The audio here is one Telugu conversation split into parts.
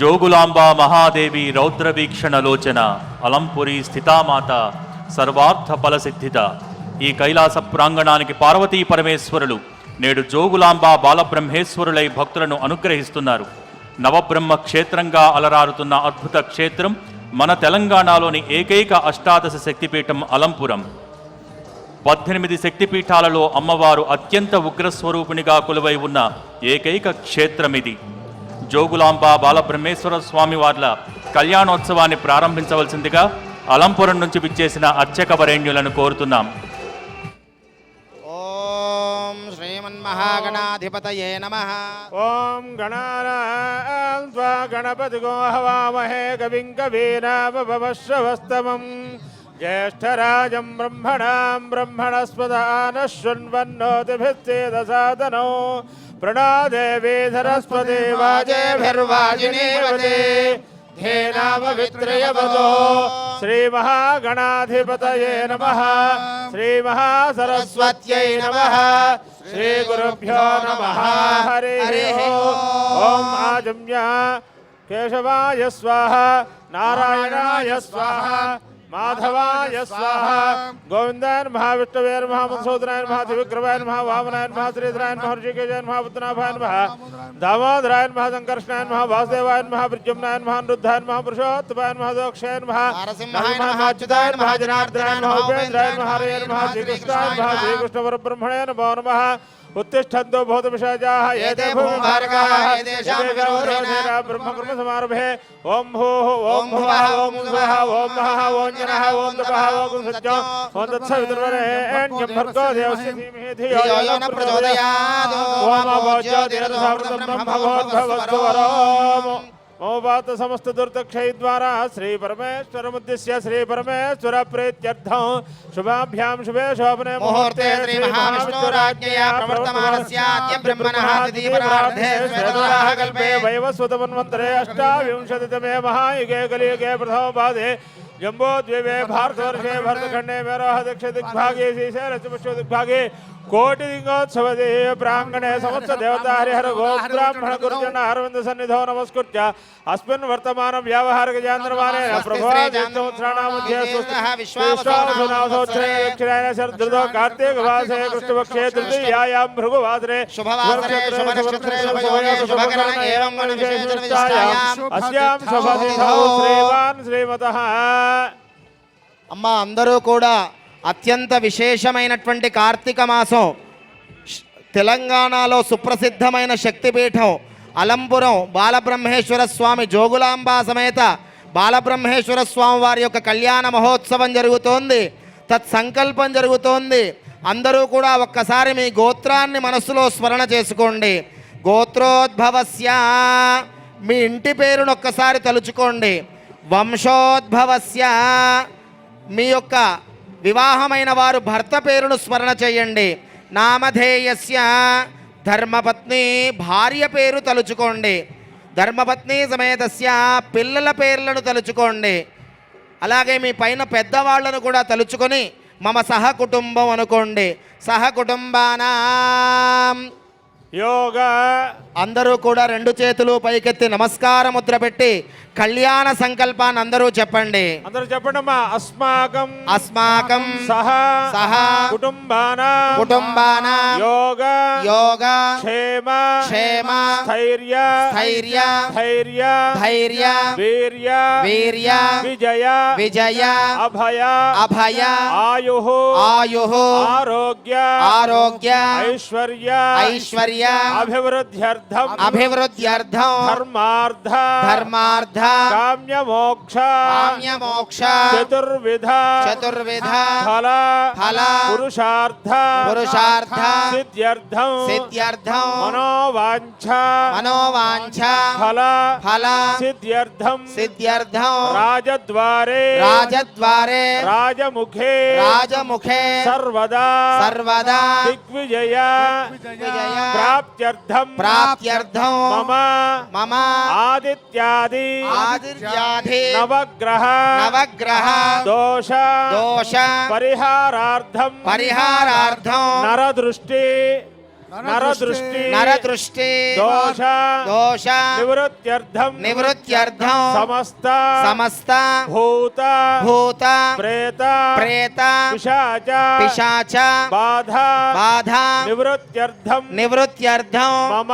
జోగులాంబా మహాదేవి రౌద్రవీక్షణలోచన అలంపురి స్థితామాత సర్వార్థ ఫలసిద్ధిత. ఈ కైలాస ప్రాంగణానికి పార్వతీ పరమేశ్వరులు నేడు జోగులాంబా బాలబ్రహ్మేశ్వరులై భక్తులను అనుగ్రహిస్తున్నారు. నవబ్రహ్మ క్షేత్రంగా అలరారుతున్న అద్భుత క్షేత్రం మన తెలంగాణలోని ఏకైక అష్టాదశ శక్తిపీఠం అలంపురం. 18 శక్తిపీఠాలలో అమ్మవారు అత్యంత ఉగ్రస్వరూపిణిగా కొలువై ఉన్న ఏకైక క్షేత్రమిది. జోగులాంబ బాలబ్రహ్మేశ్వర స్వామి వార్ల కళ్యాణోత్సవాన్ని ప్రారంభించవలసిందిగా అలంపురం నుంచి విచ్చేసిన అర్చక వరేణ్యులను కోరుతున్నాం. ఓం శ్రీమన్మహాగణాధిపతయే నమః. ఓం గణానాం త్వా గణపతిగో హవామహే కవిం కవీనామపమశ్రవస్తమం జ్యేష్ఠరాజం బ్రహ్మణాం బ్రహ్మణస్పదాన శృణ్వన్నోతిభిశ్చేదసాదనో ప్రణో దేవీ సరస్వతి వాజేభిర్వాజినీవతే ధేనామవిత్రయవతో. శ్రీమహాగణాధిపతయే నమః. శ్రీమహాసరస్వత్యై నమః. శ్రీగురుభ్యో నమః. హరి ఓం. ఆజమ్య కేశవాయ స్వాహ, నారాయణాయ స్వాహ, మాధవాయ స్వాహ. గోవిందాయ నమః. విష్ణవే నమః. మధుసూదనాయ నమః. త్రివిక్రమాయ నమః. వామనాయ నమః. శ్రీధరాయ నమః. ఋషికేశాయ నమః. పద్మనాభాయ నమః. దామోదరాయ నమః. సంకర్షణాయ నమః. వాసుదేవాయ నమః. ప్రద్యుమ్నాయ నమః. అనిరుద్ధాయ నమః. పురుషోత్తమాయ నమః. దోక్షాయ నమః. నరసింహాయ నమః. అచ్యుతాయ నమః. జనార్దనాయ నమః. ఉపేంద్రాయ నమః. హరయే నమః. శ్రీకృష్ణాయ నమః. శ్రీకృష్ణ పరబ్రహ్మణే నమో నమః. उत्तिष्ठन्तो भूतपिशाचाः एते भूमिभारकाः एतेषां विरोधेन ब्रह्मकर्म समारभे. ओम भूः ओम भुवः ओम स्वः ओम महः ओम जनः ओम तपः ओम सत्यो ओम तत्सवितुर्वरेण्यं भर्गो देवस्य धीमहि धियो यो न प्रचोदयात्. ओम अवज्योतिरसमृतं ब्रह्मभोद्भवस्तु वरोम. ममोपात समस्त दुर्दक्षय द्वारा श्री परमेश्वर मुद्दिश्य श्री परमेश्वर प्रीत्यर्थं शुभाभ्यां शुभे शोभने मुहूर्ते श्री महाविष्णुराज्ञया प्रवर्तमानस्याद्य ब्रह्मणः द्वितीयपरार्धे श्वेतवराह कल्पे वैवस्वतमन्वन्तरे अष्टाविंशतितमे महायुगे कलियुगे प्रथमपादे जम्बोद्वीपे भारतवर्षे भरतखण्डे मेरोह दक्ष दिग्भागे श्रीशैलस्य दिग्भागे कोटि लिंगोत्सवदे प्रांगणे समस्त देवता हरिहर गोब्राह्मण गुरुजन अरविंद सन्निधौ नमस्कृत्य अस्मिन् वर्तमान व्यावहारिक चान्द्रमाने प्रभोत्सराणामध्ये विश्वावसुनावसोत्सरे दक्षिणायन शरदृतो कार्तिक मासे कृष्णपक्षे तृतीयायां भृगुवासरे शुभवासरे शुभनक्षत्रे शुभकरणे एवं गणविशेषयुक्तायाम् अस्यां शुभतिथौ श्रीमान् श्रीमतः. అమ్మ అందరూ కూడా అత్యంత విశేషమైనటువంటి కార్తీక మాసం తెలంగాణలో సుప్రసిద్ధమైన శక్తిపీఠం అలంపురం బాలబ్రహ్మేశ్వర స్వామి జోగులాంబా సమేత బాలబ్రహ్మేశ్వర స్వామి వారి యొక్క కళ్యాణ మహోత్సవం జరుగుతోంది. తత్సంకల్పం జరుగుతోంది. అందరూ కూడా ఒక్కసారి మీ గోత్రాన్ని మనస్సులో స్మరణ చేసుకోండి. గోత్రోద్భవస్య మీ ఇంటి పేరును ఒక్కసారి తలుచుకోండి. వంశోద్భవస్య మీ యొక్క వివాహమైన వారు భర్త పేరును స్మరణ చేయండి. నామధేయస్య ధర్మపత్ని భార్య పేరు తలుచుకోండి. ధర్మపత్ని సమేతస్య పిల్లల పేర్లను తలుచుకోండి. అలాగే మీ పైన పెద్దవాళ్లను కూడా తలుచుకొని మమ సహ కుటుంబం అనుకోండి. సహ కుటుంబానాం యోగా. అందరూ కూడా రెండు చేతులు పైకెత్తి నమస్కార ముద్ర పెట్టి కళ్యాణ సంకల్పాన్ని అందరూ చెప్పండి. అందరూ చెప్పండి అమ్మా. అస్మాకం అస్మాకం సహ సహ కుటుంబానాం కుటుంబానాం యోగ యోగ క్షేమ క్షేమ స్థైర్య స్థైర్య ధైర్య ధైర్య వీర్య వీర్య విజయ విజయ అభయ అభయ ఆయుః ఆయుః ఆరోగ్య ఆరోగ్య ఐశ్వర్య ఐశ్వర్య అభివృద్ధ్యర్థం అభివృద్ధ్యర్థం ధర్మార్థ ధర్మార్థ కామ్య మోక్ష కామ్య మోక్ష చతుర్విధ చతుర్విధ ఫల ఫల పురుషార్థ పురుషార్థ సిద్ధ్యర్థం సిద్ధ్యర్థం మనోవాంఛ మనోవాంఛ ఫల ఫల సిద్ధ్యర్థం సిద్ధ్యర్థం రాజద్వారే రాజద్వారే రాజముఖే రాజముఖే సర్వదా సర్వదా దిగ్విజయ విజయ ప్రాప్త్యర్థం ప్రాప్త్యర్థం మమ మమ ఆదిత్యాది ఆదిర్యాధి నవగ్రహ నవగ్రహ దోష దోష పరిహారార్థం పరిహారార్థం నరదృష్టి నరదృష్టి నరదృష్టి దోష దోష నివృత్త్యర్థం నివృత్త్యర్థం సమస్త సమస్త భూత భూత ప్రేత ప్రేత పిశాచ పిశాచ బాధ బాధ నివృత్త్యర్థం నివృత్త్యర్థం మమ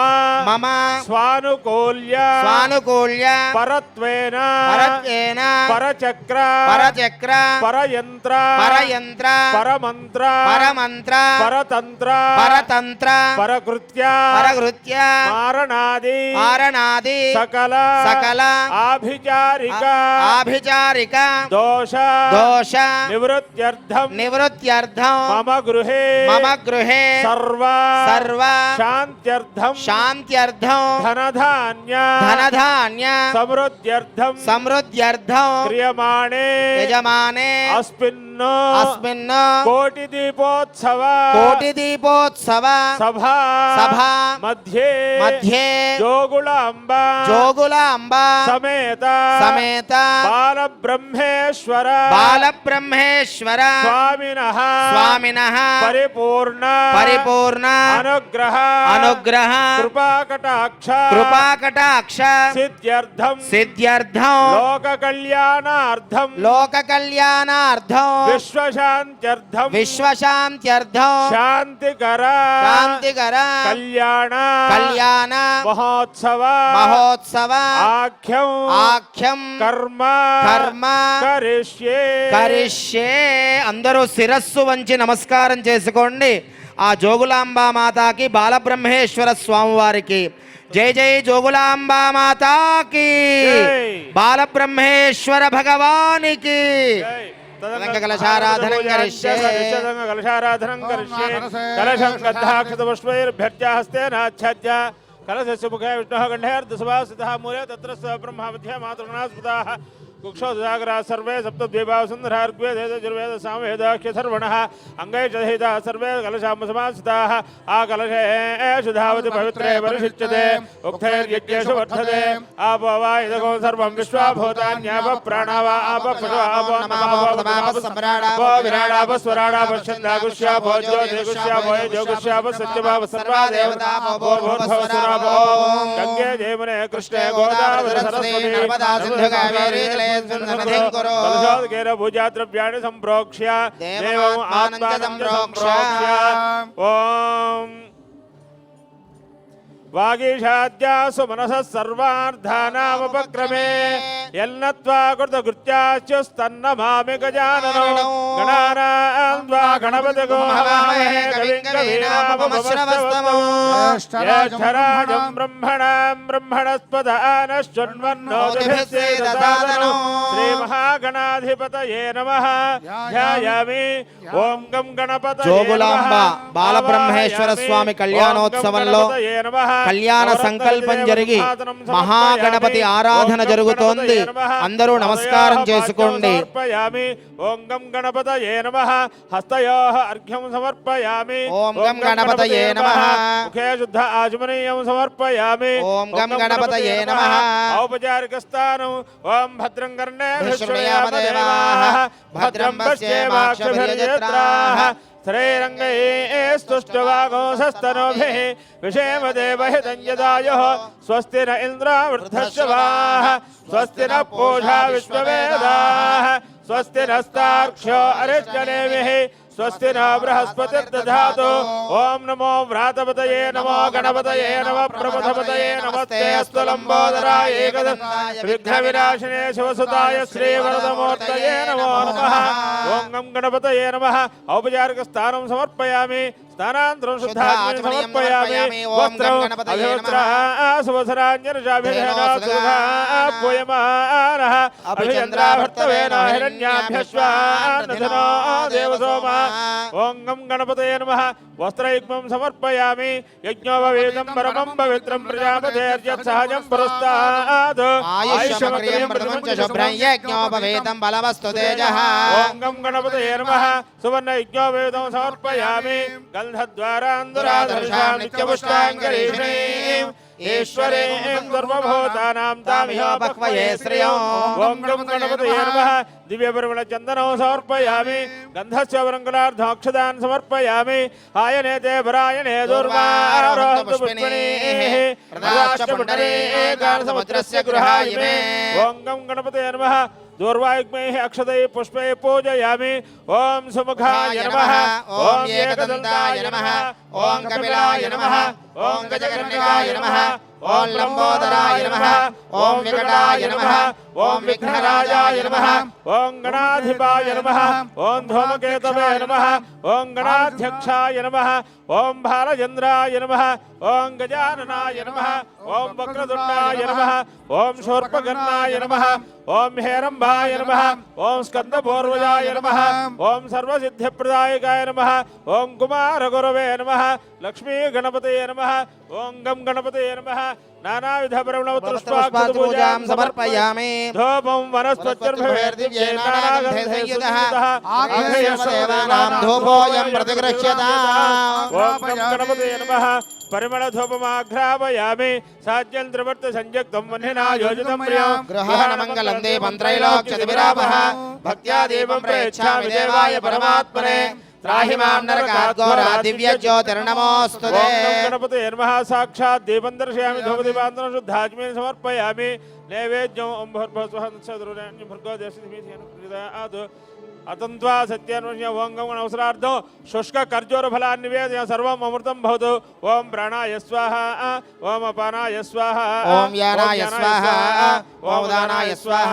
మమ స్వానుకూల్య స్వానుకూల్య పరత్వేన పరత్వేన పరచక్ర పరచక్ర పరయంత్ర పరయంత్ర పరమంత్ర పరమంత్ర పరతంత్ర పరతంత్ర పరకృత్య పరకృత్య మారణాది మారణాది సకల సకల ఆభిచారిక ఆభిచారిక దోష దోష నివృత్త్యర్థం నివృత్త్యర్థం మమ గృహే మమ గృహే సర్వ సర్వ శాంత్యర్థం శాంత్యర్థం ధనధాన్య ధనధాన్య సమృద్ధ్యర్థం సమృద్ధ్యర్థం క్రియమాణే యజమానే అస్మిన్ అస్మిన్ కోటి దీపోత్సవ కోటి దీపోత్సవ సభా సభా మధ్యే మధ్యే జోగులాంబ జోగులాంబ సమేత సమేత బాలబ్రహ్మేశ్వర బాలబ్రహ్మేశ్వర స్వామినః స్వామినః పరిపూర్ణ పరిపూర్ణ అనుగ్రహ అనుగ్రహ కృపాకటాక్ష కృపాకటాక్ష సిద్ధ్యర్థం సిద్ధ్యర్థం లోక కళ్యాణార్థం లోక కళ్యాణార్థం విశ్వశాంత్యర్థం విశ్వశాంత్యర్థం శాంతికర శాంతికర కళ్యాణ కళ్యాణ మహోత్సవ మహోత్సవ ఆఖ్యం ఆఖ్యం కర్మ కర్మ కరిష్యే కరిష్యే. అందరూ శిరస్సు వంచి నమస్కారం చేసుకోండి. ఆ జోగులాంబా మాతాకి బాలబ్రహ్మేశ్వర స్వామి వారికి జై జై జోగులాంబా మాతాకి జై. బాలబ్రహ్మేశ్వర భగవానికి జై. కలశారాధనం కరిష్యే. కలశారాధనం కరిష్యే కలశం గద్ధాక్షతపుష్పైర్భ్యర్చ హస్తేనాచ్ఛాద్య కలశస్య ముఖే విష్ణుః గంధేర్దశభా స్థితः మూలే తత్ర స బ్రహ్మ మధ్యే మాతృగణా స్మృతాः కుక్షోదజాగరా సర్వే సప్తద్వీపా సుందరా ఋగ్వేద యజుర్వేద సామవేదాఖ్య సర్వణः అంగైర్జహితా సర్వే కలశాం సమాస్థితాः ఆ కలశేషు ధావతి పవిత్రే పరిషిచ్యతే ఉక్తైర్యజ్ఞేషు వర్ధతే ఆపో వా ఇదగో సర్వం విశ్వా భూతాన్యాప ప్రాణావా ఆప పశవ ఆపో నమాపో విరాడాప స్వరాడాప ఛందాగుష్యాపో జ్యోతిగుష్యాపో యోగుష్యాప సత్యభావ సర్వా దేవతాపో భూర్భువస్వరాపో గంగే జయమునే కృష్ణే గోదావరి సరస్వతి నర్మదా సింధు కావేరీ సన్నిధిం కురు. కలశోదకేన పూజాద్రవ్యాణి సంప్రోక్ష్య దేవం ఆత్మానం చ సంప్రోక్ష్య ఓం వాగీషాద్యాసు మనసః సర్వార్థానాముపక్రమే యన్నత్వా కృతకృత్యాస్యుస్తన్నమామి గజాననం గణానాం త్వా గణపతిగో హవామహే కవిం కవీనాముపమశ్రవస్తమం జ్యేష్ఠరాజం బ్రహ్మణాం బ్రహ్మణస్పదాన శృణ్వన్నోతిభిస్సేదసాదనం శ్రీమహాగణాధిపతయే నమః ధ్యాయామి ఓం గం గణపతయే జోగులాంబ నమః బాలబ్రహ్మేశ్వర స్వామి కళ్యాణోత్సవంలో కళ్యాణ సంకల్పం జరిగి మహాగణపతి ఆరాధన జరుగుతోంది. అందరూ నమస్కారం చేసుకోండి. ఓం గం గణపతయే నమః హస్తయోః అర్ఘ్యం సమర్పయామి. ఓం గం గణపతయే నమః ముఖే శుద్ధ ఆచమనీయం సమర్పయామి. ఓం గం గణపతయే నమః ఔపచారిక స్థానం ఓం భద్రం కర్ణేభిः శృణుయామ దేవాః భద్రం పశ్యేమాక్షభిర్యజత్రాః శ్రీరంగైస్తుష్టవాగోసస్తనోభిः విషేమ దేవహితం యదాయుః స్వస్తి న ఇంద్ర వృద్ధశ్రవాः స్వస్తి న పూషా విశ్వవేదాः స్వస్తి నస్తార్క్ష్యో అరిష్టనేమిః స్వస్తి న బృహస్పతిర్దధాతు. ఓం నమో వ్రాతపతయే నమో గణపతయే నమః ప్రమథపతయే నమస్తే అస్తు లంబోదరాయ ఏకదంతాయ విఘ్న వినాశినే శివసుతాయ శ్రీవరదమూర్తయే నమో నమః. ఓం గం గణపతయే నమః ఔపచారిక స్థానం సమర్పయామి. స్నానాంతరం శుద్ధాత్మని సమర్పయామి. వస్త్రం అభివస్త్రాభ్యర్జనాభ్యశ్వాన్నధనో హిరణ్యాభ్యశ్వాన్నధనో దేవసోమ. ఓం గం గణపతయే నమః వస్త్రయుగ్మం సమర్పయామి. యజ్ఞోపవీతం పరమం పవిత్రం ప్రజాపతేర్యత్ సహజం పురస్తాద్ ఆయుష్యమగ్రియం ప్రథమం చ శుభ్రం యజ్ఞోపవేతం బలవస్తు తేజః. ఓం గం గణపతయే నమః సువర్ణ యజ్ఞోపవీతం సమర్పయామి. గంధద్వారాంధురాధర్షాం నిత్యపుష్పాంగరీషణీం ఈశ్వరీం సర్వభూతానాం తామిహోపక్వయే శ్రియం. ఓం గం గణపతయే నమః. దివ్యపరిమళ చందనం సమర్పయామి. గంధస్య వరంగులార్ధోక్షదాన్ సమర్పయామి. ఆయనేతే పరాయణే దుర్వారోహంతు పుష్పిణీః ప్రదాశ్చపుండరీకాన్ సముద్రస్య గృహాయ మే. ఓం గం గణపతయే నమః. దూర్వాయుగ్మైః అక్షతైః పుష్పైః పూజయామి. ఓం సుముఖాయ నమః. ఓం ఏకదంతాయ నమః. ఓం కపిలాయ నమః. ఓం గజకర్ణికాయ నమః. ఓం లంబోదరాయ నమః. ఓం వికటాయ నమః. ఓం విఘ్నరాజాయ నమః. ఓం గణాధిపాయ నమః. ఓం ధూమకేతవే నమః. ఓం గణాధ్యక్షాయ నమః. ఓం బాలచంద్రాయ నమః. ఓం గజాననాయ నమః. ఓం వక్రతుండాయ నమః. ఓం శూర్పకర్ణాయ నమః. ఓం హేరంబాయ నమః. ఓం స్కందపూర్వజాయ నమః. ఓం సర్వసిద్ధిప్రదాయకాయ నమః. ఓం కుమారగురవే నమః. లక్ష్మీ గణపతయే నమః. ఓం గం గణపతయే నమః. నానావిధ పుష్పాక్షతపూజాం సమర్పయామి. ధూపం వనస్పత్యుర్భవేర్దివ్యే నానాగంధైః సంయుక్తః ఆఘ్రేయదేవానాం ధూపోయం ప్రతిగృహ్యతాం. ఓం గం గణపతయే నమః. పరిమళ ధూపమాఘ్రాపయామి. సాధ్యం త్రివర్త సంయుక్తం వహ్నినా యోజితం ప్రియం. గృహాణ మంగళం దీపం త్రైలోక్యతివిరాపః. భక్త్యా దీపం ప్రయచ్ఛామి దేవాయ పరమాత్మనే. త్రాహి మాం నరకాత్ ఘోరా దివ్య జ్యోతిర్నమోస్తుతే. ఓం గం గణపతయే నమః. సాక్షాత్ దీపం దర్శయామి. ధూపదీపాంతరం శుద్ధాజ్మీన్ సమర్పయామి. నైవేద్యం ఓం భూర్భువః స్వః భర్గో దేశిధిమితి అతంత్వా సత్యాన్వయ. ఓం గం అవసరార్థం శుష్క ఖర్జూర ఫలాన్ని నివేదయ. సర్వం అమృతం భవతు. ఓం ప్రాణాయ స్వాహ. ఓం అపానాయ స్వాహ. ఓం యానాయ స్వాహ. ఓం ఉదానాయ స్వాహ.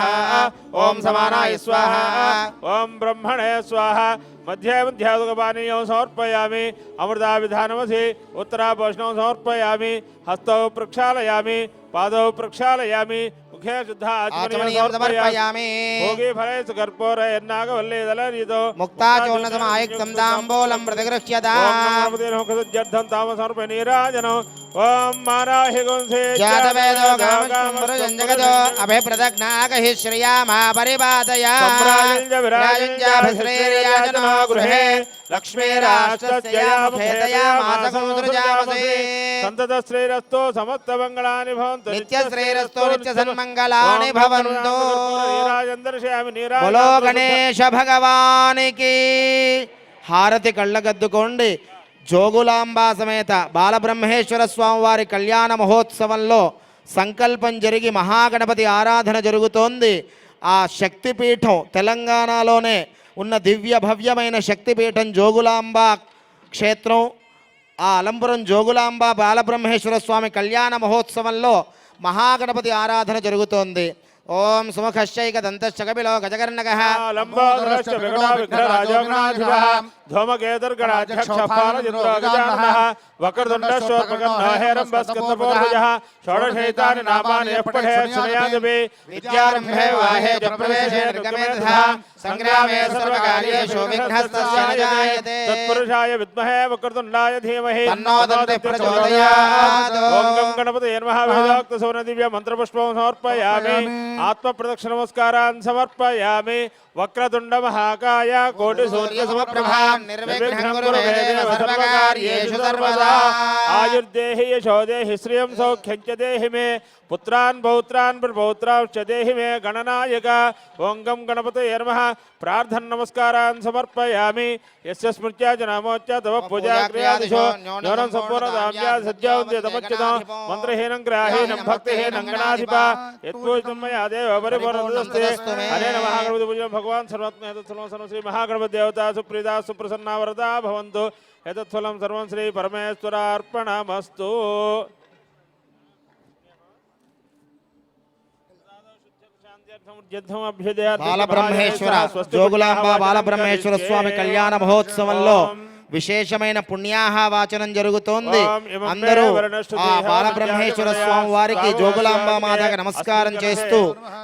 ఓం సమానాయ స్వాహ. ఓం బ్రహ్మణే స్వాహ. మధ్యే మధ్యాదుగపానీయం సమర్పయామి. అమృతావిధానమసి ఉత్తరాపోషణం సమర్పయామి. హస్తౌ ప్రక్షాళయామి. పాదౌ ప్రక్షాళయామి. ముఖే శుద్ధ ఆచమనీయం సమర్పయామి. భోగి ఫలే సుకర్పూరయన్నాగవల్లేదలరీతో ముక్తాచూర్ణసమాయుక్తం తాంబూలం ప్రతిగృహ్యతాం. తామసర్ప నీరాజనం. ఓం మారాహి గుంసే జాతవేదో గామం జగదో అభిప్రదగ్నాగహి శ్రియామా పరిపాదయా. రాజుంజాభిశ్రేర్యాజనో గృహే లక్ష్మీరాష్ట్రస్య ముఖేతయామాసముద్రజామసే. సంతత శ్రేరస్తో సమస్త మంగళాని భవంతు. నిత్యశ్రేరస్తో నిత్య సన్మంగళాని భవంతు. నీరాజం దర్శయామి. బలో గణేశ భగవానికి. హారతి కళ్ళగద్దుకోండి. జోగులాంబా సమేత బాలబ్రహ్మేశ్వర స్వామి వారి కళ్యాణ మహోత్సవంలో సంకల్పం జరిగి మహాగణపతి ఆరాధన జరుగుతోంది. ఆ శక్తిపీఠం తెలంగాణలోనే ఉన్న దివ్య భవ్యమైన శక్తిపీఠం జోగులాంబ క్షేత్రం. ఆ అలంపురం జోగులాంబ బాలబ్రహ్మేశ్వర స్వామి కళ్యాణ మహోత్సవంలో మహాగణపతి ఆరాధన జరుగుతోంది. ఓం సుముఖశ్చైక దంతశ్చ కపిలో గజకర్ణకః. లంబోదరశ్చ వికటో విఘ్నరాజోగ్నాధిపః. ధూమకేతుర్గణాధ్యక్ష పాలచిత్రో గజాననః. వక్రతుండశ్చోర్పకర్ణో హేరంబస్కందపూర్వజః. షోడశైతాని నామాని యః పఠేత్ శృణుయాదిభిः. విద్యారంభే వాహే చ ప్రవేశే నిర్గమే తథా సంగ్రామే సర్వకార్యేషు విఘ్నస్తస్య న జాయతే. తత్పురుషాయ విద్మహే వక్రతుండాయ ధీమహి తన్నో దంతిః ప్రచోదయాత్. ఓం గం గణపతయే నమః. వేదోక్త సువర్ణ దివ్య మంత్రపుష్పం సమర్పయామి. ఆత్మ ప్రదక్షిణ నమస్కారాన్ సమర్పయామి. వక్రతుండ మహాకాయ కోటి సూర్య సమప్రభా నిర్విఘ్నం కురు మే దేవ సర్వకార్యేషు సర్వదా. ఆయుర్దేహి యశోదేహి శ్రియం సౌఖ్యం చ దేహి మే. పుత్రాన్ పౌత్రాన్ ప్రపౌత్రాంశ్చ దేహి మే గణనాయక. ఓం గం గణపతయే నమః. ప్రార్థన నమస్కారాన్ సమర్పయామి. యస్య స్మృత్యా చ నామోచ్య తవ పూజా క్రియాదిషు న్యూనం సంపూర్ణతామ్యా సజ్జావంతే తమచ్యుతం. మంత్రహీనం గ్రాహీనం భక్తిహీనం గణాధిప యత్పూజితం మయా దేవ పరిపూర్ణతస్తే. అనేన మహాగణపతి పూజనం భగవాన్ సర్వాత్మ ఏతత్ఫలం సర్వం శ్రీ మహాగణపతి దేవతా సుప్రీతా సుప్రసన్నా వరదా భవంతు. ఏతత్ఫలం సర్వం శ్రీ పరమేశ్వరార్పణమస్తు. బాలబ్రహ్మేశ్వర జోగులాంబ బాలబ్రహ్మేశ్వర స్వామి కళ్యాణ మహోత్సవంలో విశేషమైన పుణ్యాహవాచనం జరుగుతోంది. అందరూ ఆ బాలబ్రహ్మేశ్వర స్వామి వారికి జోగులాంబ మాతకి నమస్కారం చేస్తూ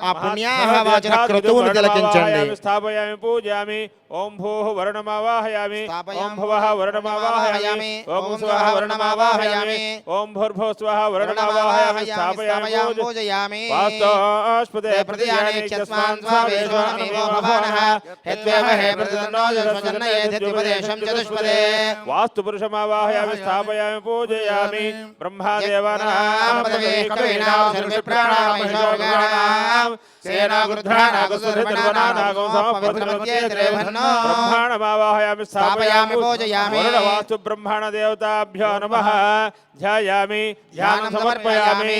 ఆ పుణ్యాహవాచన క్రతువును తిలకించండి. స్థాపయామి పూజయామి. ఓం భూః వరుణమావాహయామి. ఓం భువః వరుణమావాహయామి. ఓం స్వః వరుణమావాహయామి. ఓం భూర్భువః స్వః వరుణమావాహయామి. స్థాపయామి పూజయామి. వాస్తోస్పదే ప్రతియాని చస్మాన్ స్వావేషు అమివో భవానః. యద్వేమహే ప్రతిదన్నో జస్వజన్నయేతి ద్విపదేశం చతుష్పదే. వాస్తు పురుషమావాహయామి స్థాపయామి పూజయామి బ్రహ్మాదేవానాం బ్రహ్మాణమావాహయామి స్థాపయామి పూజయామి వాస్తు బ్రహ్మాణ దేవతాభ్యో నమః ధ్యాయామి ధ్యానం సమర్పయామి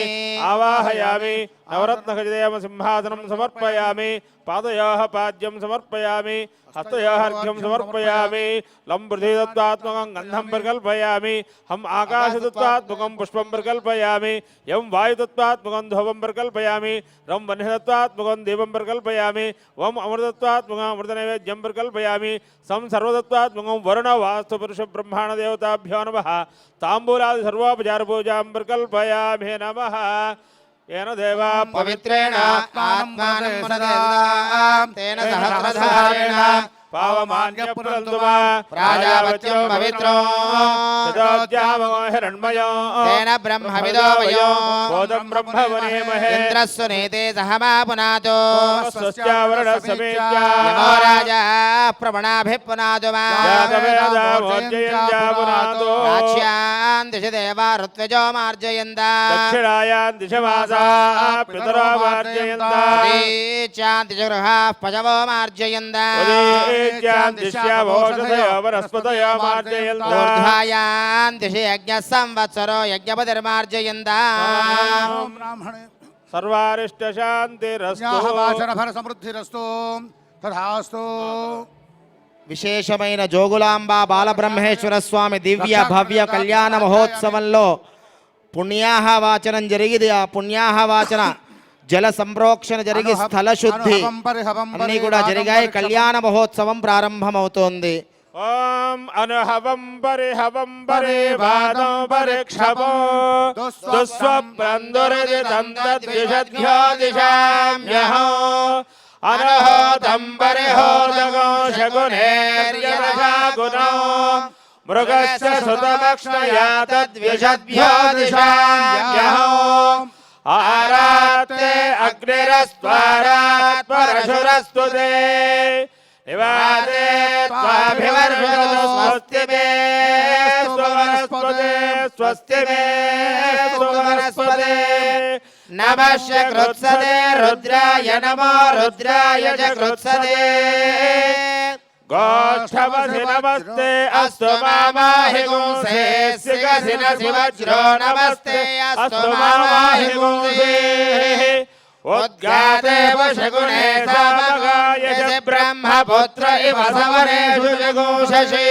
ఆవాహయామి నవరత్నఖచిదేవ సింహాసనం సమర్పయామి పాదయోః పాద్యం సమర్పయామి హస్తయోః అర్ఘ్యం సమర్పయామి లం పృథివీతత్వాత్మకం గంధం ప్రకల్పయామి హం ఆకాశతత్వాత్మకం పుష్పం ప్రకల్పయామి యం వాయుతత్వాత్మకం ధూపం ప్రకల్పయామి రం వన్యతత్వాత్మకం దీపం ప్రకల్పయామి వం అమృతత్వాత్మకం అమృతనైవేద్యం ప్రకల్పయామి సం సర్వతత్వాత్మకం వరుణ వాస్తు పురుష బ్రహ్మాణ దేవతాభ్యో నమః తాంబూలాది సర్వోపచార పూజాం ప్రకల్పయామి నమః येन देवा पवित्रेण आत्मानं मनसां तेन सहस्रधारेण पावमान्यपुरन्दुमा प्राजापत्यं पवित्रो तदोद्यामो हिरण्मयो तेन ब्रह्मविदो वयो बोधं ब्रह्मवनेमहे इन्द्रस्सु नेते सहमा पुनातो स्वस्यावरणसमेत्या यमो राजा प्रवणाभिः पुनातो मा जातवेदामोज्जयन्त्या पुनातो राच्यान् दिशि देवा ऋत्विजो मार्जयन्ता दक्षिणायां दिशमासा पितरो मार्जयन्ता उदीच्यान् दिशि गृहाः पशवो मार्जयन्ता ऊर्ध्वायान् दिशि यज्ञः संवत्सरो यज्ञपतिर्मार्जयन्ता सर्वारिष्ट शान्तिरस्तु समृद्धिरस्तु तथास्तु విశేషమైన జోగులాంబ బాలబ్రహ్మేశ్వర స్వామి దివ్య భవ్య కళ్యాణ మహోత్సవంలో పుణ్యాహవాచనం జరిగింది. ఆ పుణ్యాహవాచన జల సంప్రోక్షణ జరిగి స్థల శుద్ధి అన్నీ కూడా జరిగాయి. కళ్యాణ మహోత్సవం ప్రారంభమవుతోంది. ఓం అనుహవం పరిహవం పరివాదం పరిక్షమో దుస్వప్రందురితం తద్విషద్భ్యో దిశామ్యహో అనహోతం పరిహోదగో శగునేర్యదశాగుణో మృగస్య సుతమక్ష్మయా తద్విషద్భ్యో దిశామ్యహో ఆరాత్తే అగ్నిరస్త్వారాత్ పరశురస్తు తే నివాదే త్వాభివర్షతు స్వస్తి మే స్వవనస్పతే స్వస్తి మే స్వవనస్పతే నమస్య కృత్సతే రుద్రాయ నమో రుద్రాయ చ కృత్సతే గోష్ఠవసి నమస్తే అస్తు మామాహి గుంసే సిగసినసి వజ్రో నమస్తే అస్తు మామాహి గుంసే ఉద్గాదేవ శగునే సామగాయ బ్రహ్మపుత్ర ఇవ సవరేషు జగూషసి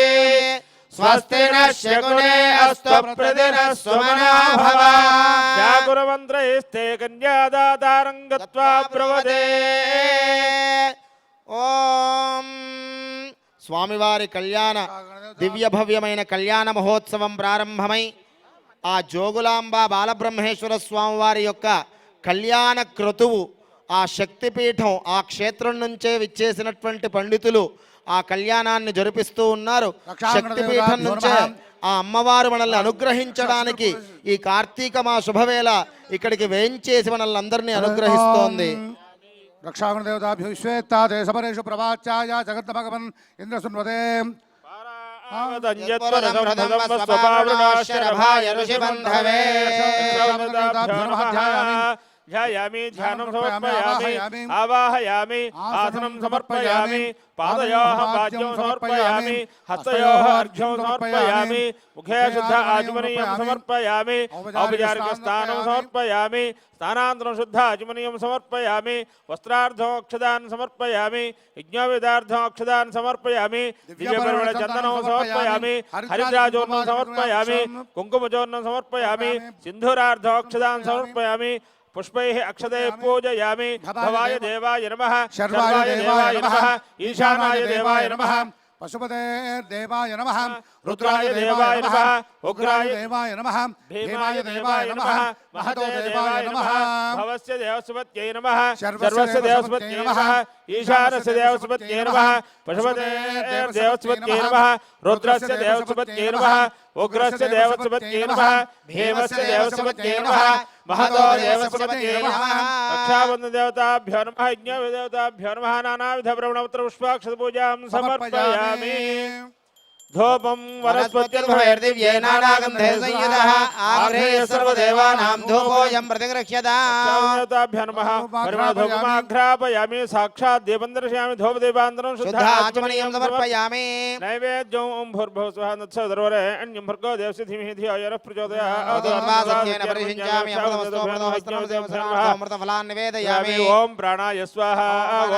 స్వస్తి న శకునే అస్తు ప్రతిన సుమనా భవ శాకురమంత్రైస్తే కన్యాదాతారం గత్వా బ్రవదే. ఓం స్వామివారి కళ్యాణ దివ్య భవ్యమైన కళ్యాణ మహోత్సవం ప్రారంభమై ఆ జోగులాంబ బాలబ్రహ్మేశ్వర స్వామివారి యొక్క కళ్యాణ క్రతువు ఆ శక్తిపీఠం ఆ క్షేత్రం నుంచే విచ్చేసినటువంటి పండితులు ఆ కళ్యాణాన్ని జరిపిస్తూ ఉన్నారు. శక్తిపీఠం నుంచే ఆ అమ్మవారు మనల్ని అనుగ్రహించడానికి ఈ కార్తీక మా శుభవేళ ఇక్కడికి వేయించేసి మనల్ని అందరినీ అనుగ్రహిస్తోంది. రక్షాగణ దేవతాభ్యో విశ్వేత్తాదే సమరేషు ప్రవాచ్యాయ జగత్ భగవన్ ఇంద్రసున్వతే ధ్యాయామి ధ్యానం సమర్పయామి ఆవాహయామి ఆసనం సమర్పయామి పాదయోః పాద్యం సమర్పయామి హస్తయోః అర్ఘ్యం సమర్పయామి ముఖే శుద్ధ ఆచమనీయం సమర్పయామి ఔపచారిక స్నానం సమర్పయామి స్నానాంతరం శుద్ధ ఆచమనీయం సమర్పయామి వస్త్రార్థం అక్షదాన్ సమర్పయామి యజ్ఞోవిదార్థం అక్షదాన్ సమర్పయామి దివ్యపరిమళ చందనం సమర్పయామి హరిద్రాచూర్ణం సమర్పయామి కుంకుమచూర్ణం సమర్పయామి సింధూరార్థం అక్షదాన్ సమర్పయామి పుష్పైః అక్షదే పూజయామి. భవాయ దేవాయ నమః శర్వాయ దేవాయ నమః ఈశానాయ దేవాయ నమః పశుపతే దేవాయ నమః రుద్రాయ దేవాయ నమః ఉగ్రాయ దేవాయ నమః భీమాయ దేవాయ నమః మహతో దేవాయ నమః భవస్య దేవస్వత్యై నమః సర్వస్య దేవస్వత్యై నమః ఈశానస్య దేవస్వత్యై నమః పశుపతే దేవస్వత్యై నమః రుద్రస్య దేవస్వత్యై నమః ఉగ్రస్య దేవస్వత్యై నమః భీమస్య దేవస్వత్యై నమః మహతో దేవస్వత్యై నమః రక్షాబంధన దేవతాభ్యో నమః యజ్ఞ దేవతాభ్యో నమః నానావిధ బ్రహ్మణోత్తర పుష్పాక్షత పూజాం సమర్పయామి. धूपं वनस्पतिर्भवेर्दिव्ये नानागन्धे संयुतः आग्रे सर्वदेवानां धूपोऽयं प्रतिगृह्यताम्। ताभ्यः नमः। परिमलधूपमाघ्रापयामि साक्षात् दीपं दर्शयामि धूपदीपान्तरं शुद्धाचमनीयं समर्पयामि। नैवेद्यं भूर्भुवस्वः तत्सवितुर्वरेण्यं अन्यं भर्गो देवस्य धीमहि धियो यो नः प्रचोदयात्। सत्येन परिषिञ्चामि अमृतफलान् निवेदयामि। ॐ प्राणाय स्वाहा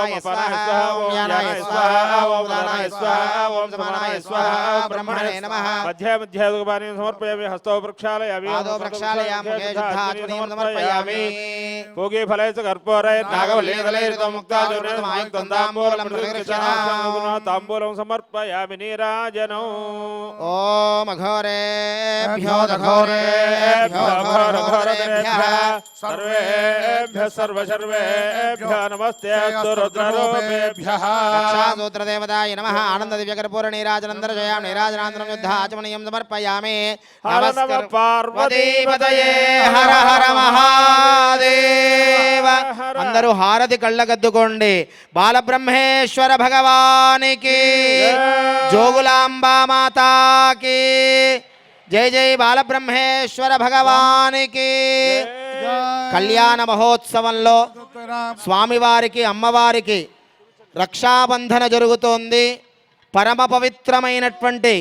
ॐ अपानाय स्वाहा ॐ ज्ञानाय स्वाहा ॐ उदानाय स्वाहा ॐ समानाय स्वाहा ब्रह्मणे नमः। मध्ये मध्ये दुर्गापानीं समर्पयामि हस्तौ प्रक्षालयामि पादौ प्रक्षालयामि मुखे शुद्धाचमनीयं समर्पयामि। पूगीफलै च कर्पूरैः नागवल्लीदलैर्युतं मुक्ताचूर्णेन ताम्बूलं प्रतिगृह्यताम्। ताम्बूलं समर्पयामि नीराजनौ। ॐ अघोरेभ्यो दघोरेभ्यो घोरघोरेभ्यः सर्वेभ्यः सर्वेभ्यः नमस्ते रुद्ररूपेभ्यः। रक्षासूत्रदेवताय नमः। आनन्ददिव्यकर्पूर नीराजनन्दर्शयामि। नीराजनानन्तरं युद्धाचमनीयं समर्पयामि। नमः पार्वतीपतये హర హర మహాదేవ. అందరూ హారతి కళ్ళగద్దుకోండి. బాలబ్రహ్మేశ్వర భగవానికి, జోగులాంబా మాతాకి జై జై. బాలబ్రహ్మేశ్వర భగవానికి. కళ్యాణ మహోత్సవంలో స్వామివారికి అమ్మవారికి రక్షాబంధన జరుగుతోంది. పరమ పవిత్రమైనటువంటి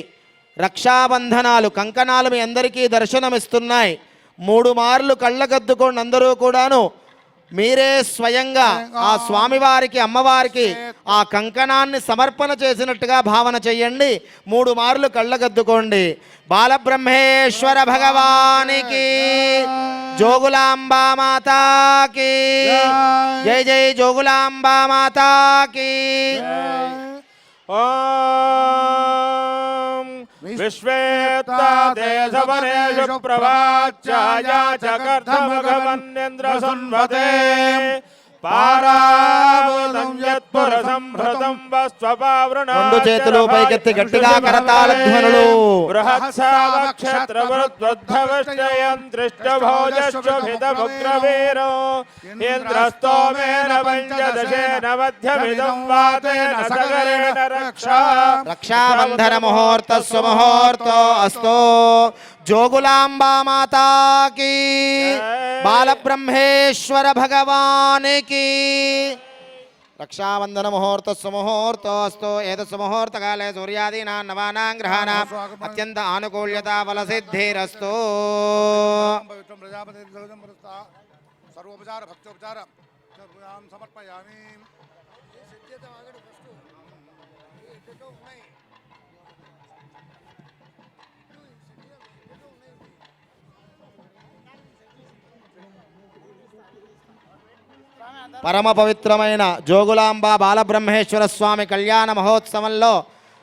రక్షాబంధనాలు కంకణాలు మీ అందరికీ దర్శనమిస్తున్నాయి. 3 మార్లు కళ్ళగద్దుకోండి అందరూ కూడాను. మీరే స్వయంగా ఆ స్వామివారికి అమ్మవారికి ఆ కంకణాన్ని సమర్పణ చేసినట్టుగా భావన చెయ్యండి. 3 మార్లు కళ్ళగద్దుకోండి. బాలబ్రహ్మేశ్వర భగవానికి, జోగులాంబా మాతాకి జై జై. జోగులాంబా మాతాకి. ఓం విశ్వేత్తాదేశవరేషు ప్రవాచ్యాయ చకర్ధమఘవన్నేంద్ర సన్వతే పారాభూతం యత్పురసంభృతం వస్వపావృణా. 2 చేతులు పైకెత్తి గట్టిగా కరతాళ ధ్వనులు. బృహత్సావక్షత్రవృద్ధవష్టయం దృష్టభోజశ్వభితముగ్రవీరో ఇంద్రస్తోమేన పంచదశేన మధ్యమిదం వాతేన సగరేణ రక్షా. రక్షాబంధన ముహూర్త సుముహూర్తో అస్తో. జోగులాంబా మాతాకి, బాలబ్రహ్మేశ్వర భగవానికి. రక్షాబంధన ముహూర్త సుముహూర్తోస్తు. ఏతస్సు ముహూర్తకాలే సూర్యాదీనాం నవానాం గ్రహాణాం అత్యంత ఆనుకూల్యతా ఫలసిద్ధిరస్తు. సర్వోపచార భక్తోపచార సమర్పయామి. పరమ పవిత్రమైన జోగులాంబ బాలబ్రహ్మేశ్వర స్వామి కళ్యాణ మహోత్సవంలో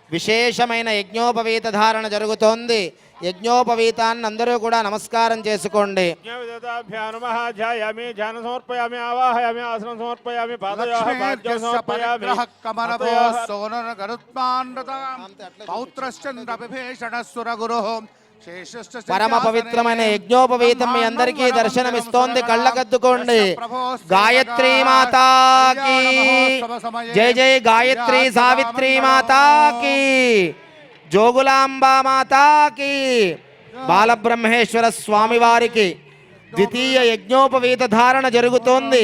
విశేషమైన యజ్ఞోపవీత ధారణ జరుగుతోంది. యజ్ఞోపవీతాన్ని అందరూ కూడా నమస్కారం చేసుకోండి. పరమ పవిత్రమైన యజ్ఞోపవీతం మీ అందరికీ దర్శనమిస్తోంది. కళ్ళకద్దుకోండి. గాయత్రీ మాతాకి జై జై. గాయత్రీ సావిత్రీ మాతాకి, జోగులాంబా మాతాకి. బాలబ్రహ్మేశ్వర స్వామివారికి ద్వితీయ యజ్ఞోపవీత ధారణ జరుగుతోంది.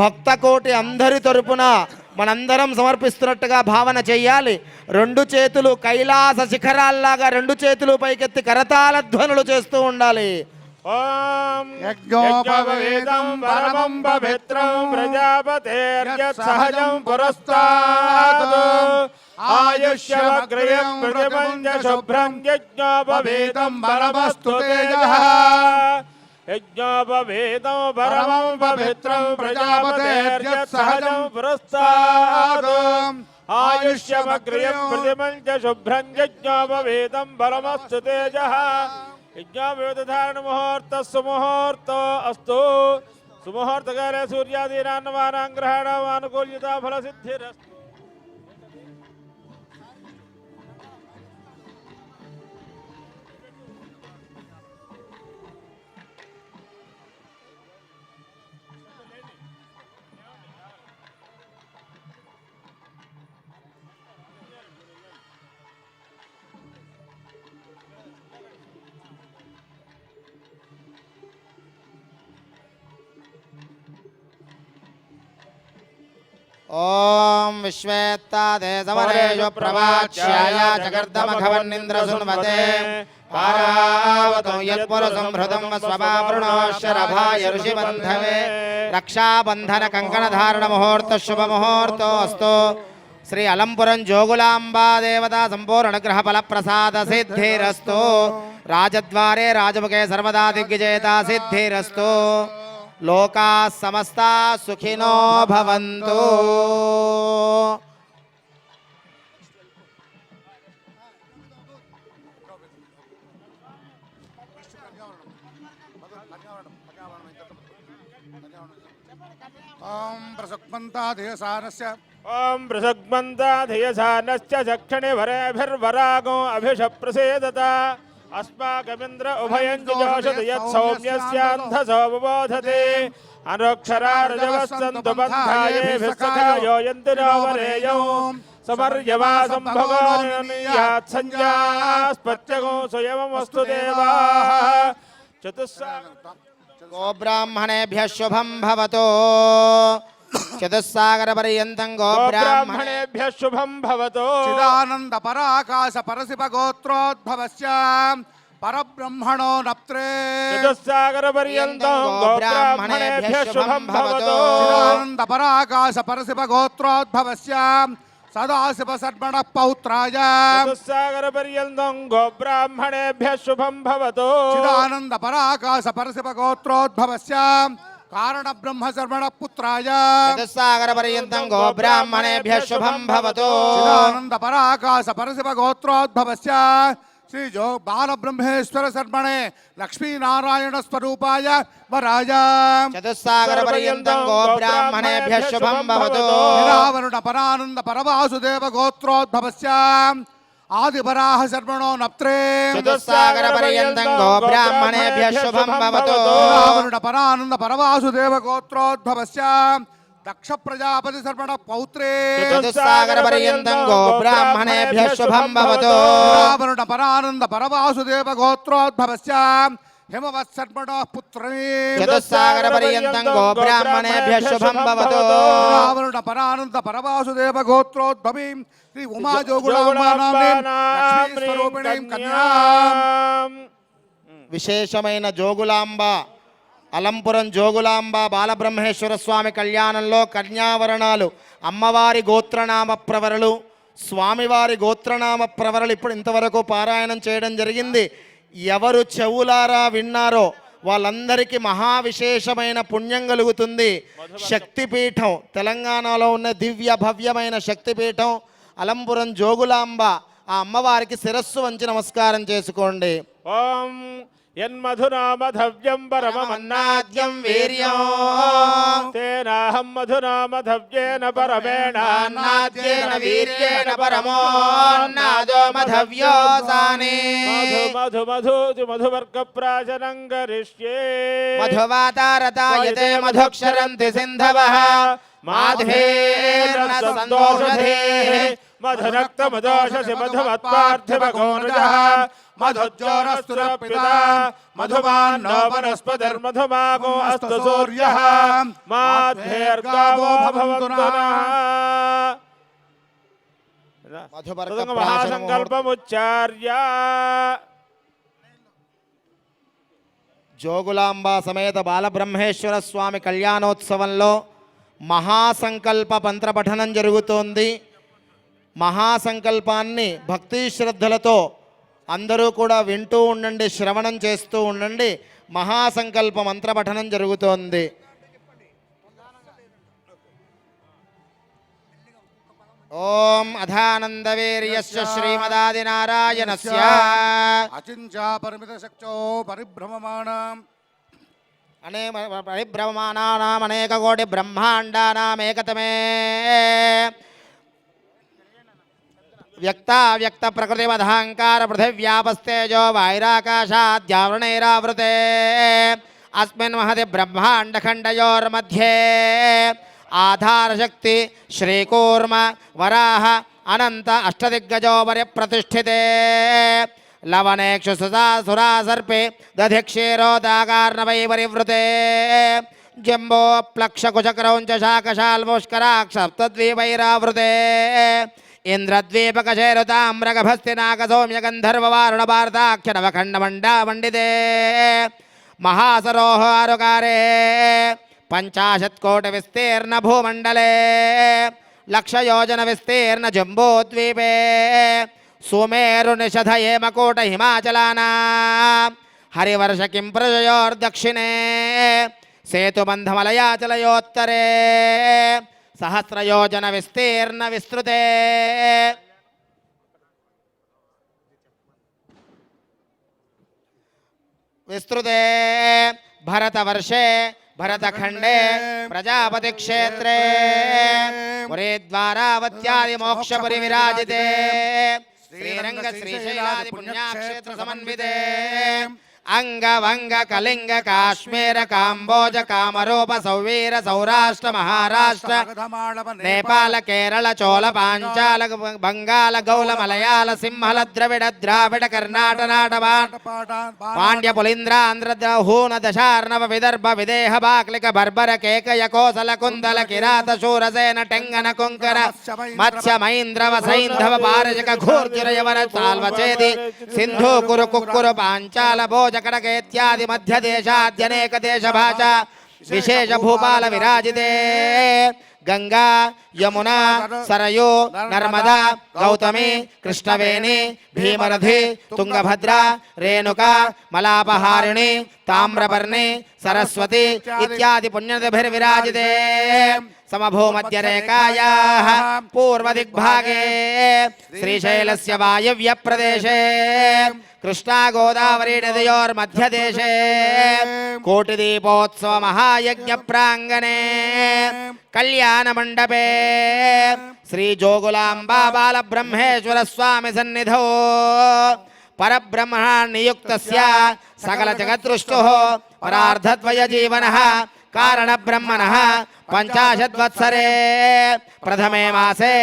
భక్త కోటి అందరి తరపున మనందరం సమర్పిస్తున్నట్టుగా భావన చెయ్యాలి. 2 చేతులు కైలాస శిఖరాల్లాగా 2 చేతులు పైకెత్తి కరతాళ ధ్వనులు చేస్తూ ఉండాలి. ఓం యజ్ఞోపవీతం పరమం పవిత్రం ప్రజాపతేర్యత్ సహజం పురస్తాత్ ఆయుష్యమగ్రయం ప్రతిపంచ శుభ్రం యజ్ఞోపవీతం పరమస్తు తేజః. యజ్ఞోపవీతం పరమం పవిత్రం ప్రజాపతేర్యత్ సహజం పురస్తాత్ ఆయుష్యమగ్రయం ప్రతిపంచ శుభ్రం యజ్ఞోపవీతం పరమస్తు తేజః. యజ్ఞోపవీతధారణ ముహూర్త సుముహూర్తో అస్తు. సుముహూర్తకాలే సూర్యాదీనాం నవానాం గ్రహాణాం ఆనుకూల్యతా ఫలసిద్ధిరస్తు. ఓం విశ్వేత్తాదే సమరేషు ప్రవాచ్యాయ జగర్దమఘవన్నింద్రసున్వతే పారావతం యత్పురుషం హృదం స్వభావృణోశరభాయ ఋషిబంధవే రక్షాబంధన కంకణధారణ ముహూర్త శుభ ముహూర్తోస్తు శ్రీ అలంపురం జోగులాంబా దేవతా సంపూర్ణ అనుగ్రహ ఫల ప్రసాద సిద్ధిరస్తు రాజద్వారే రాజముఖే సర్వదా దిగ్విజేత సిద్ధిరస్తు లోకా సమస్తా సుఖినో భవంతు. ఓం ప్రసక్మంతాదేశానస్య ఓం బృషగ్మంతాధియసానశ్చ చక్షణి వరేభిర్వరాగో అభిషప్రసేదత అస్మాకమింద్ర ఉభయం జోషతి యత్సౌమ్యస్యాంధసో బోధతే అనక్షరారజవస్సంతు బంధాయేభిస్సఖాయో యంతినో వరేయో సమర్యవాసం భగవాన్ సంజాస్పత్యగో స్వయమస్తు దేవాః చతుస్సాగర గోబ్రాహ్మణేభ్యః శుభం భవతు. చతుస్సాగర పర్యంతం గోబ్రాహ్మణే బ్రాహ్మణేభ్యః శుభం భవతు. చిదానంద పరాకాశ పరశివ గోత్రోద్భవస్య పరబ్రహ్మణో నప్త్రే చతుస్సాగర పర్యంతం గోబ్రాహ్మణేభ్యః శుభం భవతు. చిదానంద పరాకాశ పరశివ గోత్రోద్భవస్య సదాశివ సర్మణ పౌత్రాయ చతుస్సాగర పర్యంతం గోబ్రాహ్మణేభ్యః శుభం భవతు. చిదానంద పరాకాశ పరశివ గోత్రోద్భవస్య కారణ బ్రహ్మ శర్మణ పుత్రాయ చతుస్సాగర పర్యంతం గోబ్రాహ్మణేభ్యః శుభం భవతు. చిదానంద పరాకాశ పరశివ గోత్రోద్భవస్య శ్రీ జో బాలబ్రహ్మేశ్వర శర్మణే లక్ష్మీనారాయణ స్వరూపాయ వరాయ చతుస్సాగర పర్యంతం గోబ్రాహ్మణేభ్యః శుభం భవతు. నిరావరుణ పరానంద పరవాసుదేవ గోత్రోద్భవస్య ఆదివరాహ శర్మణో నప్త్రే చతుస్సాగర పర్యంతం గోబ్రాహ్మణేభ్యః శుభం భవతు. నిరావరుణ పరానంద పరవాసుదేవ గోత్రోద్భవస్య దక్ష ప్రజాపతి శర్మణ పౌత్రే చతుస్సాగర పర్యంతం గోబ్రాహ్మణేభ్యః శుభం భవతు. నిరావరుణ పరానంద పరవాసుదేవ గోత్రోద్భవస్య హిమవత్ శర్మణ పుత్రే చతుస్సాగర పర్యంతం గోబ్రాహ్మణేభ్యః శుభం భవతు. నిరావరుణ పరానంద పరవాసుదేవ గోత్రోద్భవీ శ్రీ ఉమా జోగులాంబానామీం కన్యాం విశేషమైన జోగులాంబ అలంపురం జోగులాంబ బాలబ్రహ్మేశ్వర స్వామి కళ్యాణంలో కన్యావరణాలు అమ్మవారి గోత్రనామ ప్రవరలు స్వామివారి గోత్రనామ ప్రవరలు ఇప్పుడు ఇంతవరకు పారాయణం చేయడం జరిగింది. ఎవరు చెవులారా విన్నారో వాళ్ళందరికీ మహా విశేషమైన పుణ్యం కలుగుతుంది. శక్తిపీఠం తెలంగాణలో ఉన్న దివ్య భవ్యమైన శక్తిపీఠం అలంపురం జోగులాంబ ఆ అమ్మవారికి శిరస్సు వంచి నమస్కారం చేసుకోండి. ఓం యన్మధునామధవ్యం పరమమన్నాద్యం వీర్యం తేనాహం మధునామధవ్యేన పరమేణ అన్నాద్యేన వీర్యేణ పరమోన్నాదో మధవ్యోసానే మధు మధు మధు మధువర్గ ప్రాశనం కరిష్యే మధువాతారతాయతే మధుక్షరంతి సింధవః మాధవేర్న సందోషధేః మధురక్త మదోషసి మధుమత్పార్థివగోనుజః మధుజ్జోరస్తురపితా మధుమాన్నో వనస్పతిర్మధుమాగో అస్తు సూర్యః మాధ్వేర్గావో భవంతు నః. మధువర్గ మహాసంకల్పముచ్చార్య జోగులాంబ సమేత బాలబ్రహ్మేశ్వర స్వామి కళ్యాణోత్సవంలో మహాసంకల్ప మంత్రపఠనం జరుగుతోంది. మహాసంకల్పాన్ని భక్తి శ్రద్ధలతో అందరూ కూడా వింటూ ఉండండి, శ్రవణం చేస్తూ ఉండండి. మహాసంకల్ప మంత్రపఠనం జరుగుతోంది. ఓం అధానందవీర్యస్య శ్రీమదాదినారాయణస్య అచించా పరిమిత శక్తో పరిభ్రమమాణం పరిభ్రమమానానాం అనేక కోటి బ్రహ్మాండానామేకతమే వ్యక్త ప్రకృతిమధాంకార పృథివ్యాపస్తేజో వైరాకాశాద్యావృణైరావృతే అస్మిన్ మహతి బ్రహ్మాండఖండయోర్मध्ये ఆధారశక్తి శ్రీకూర్మ వరాహ అనంత అష్టదిగ్గజో ప్రతిష్ఠితే లవనేక్షు సురా సర్పే దధిక్షీరోదాకార్ణవై పరివృతే జంబో ప్లక్షకుచక్రౌంచ శాకశాల్ముష్కరాక్షప్తద్వీపైరావృతే ఇంద్రద్వీపకశేరుతామ్రగభస్తినాకసౌమ్యగంధర్వవారుణభారతాఖ్యనవఖండమండామండితే మహాసరోహారుకారే 50 కోటి విస్తీర్ణ భూమండలే లక్షయోజన విస్తీర్ణ జంబోద్వీపే సుమేరు నిషధ ఏమకోట హిమాచలానా హరివర్ష కిం ప్రజయోర్దక్షిణే సేతుబంధమలయాచలయోత్తరే సహస్రయోజన విస్తీర్ణ విస్తృతే విస్తృతే భరతవర్షే భరతఖండే ప్రజాపతి క్షేత్రే పురీద్వారావత్యాది మోక్షపురి విరాజితే శ్రీరంగ శ్రీశైలాది పుణ్యక్షేత్ర సమన్వితే అంగవంగ కళింగ కాశ్మీర కాంబోజ కామరూప సౌవీర సౌరాష్ట్ర మహారాష్ట్ర నేపాల కేరళ చోళ పాంచాల బంగాళ గౌళ మలయాళ సింహల ద్రవిడ ద్రావిడ కర్ణాటనాటవాట్ పాండ్య పులింద్ర ఆంధ్ర హూన దశార్ణవ విదర్భ విదేహ బాక్లిక బర్బర కేకయ కోసల కుందల కిరాత శూరసేన టెంగన కుంకర మత్స్య మైంద్రవ సైంధవ పారజక ఘూర్జుర యవన సాల్వచేది సింధు కురు కుక్కురు పాంచాల భోజ కడక ఇత్యాది మధ్య దేశాద్యనేక దేశ భాష విశేష భూపాల విరాజితే గంగా యమునా సరయూ నర్మదా గౌతమి కృష్ణవేణి భీమరథి తుంగభద్ర రేణుక మలాపహారిణి తామ్రపర్ణి సరస్వతి ఇత్యాది పుణ్యనదిభిర్విరాజితే సమభూమధ్యరేఖాయాః పూర్వదిగ్భాగే శ్రీశైలస్య వాయవ్య ప్రదేశే కృష్ణా గోదావరీ నదయోర్మధ్యదేశే కోటిదీపోత్సవ మహాయజ్ఞ ప్రాంగణే కళ్యాణ మండపే శ్రీ జోగులాంబా బాలబ్రహ్మేశ్వర స్వామి సన్నిధౌ పరబ్రహ్మణా నియుక్తస్య సకల జగదృష్టుః పరార్ధద్వయ జీవనః కారణ బ్రహ్మణః 50 వత్సరే ప్రథమే మాసే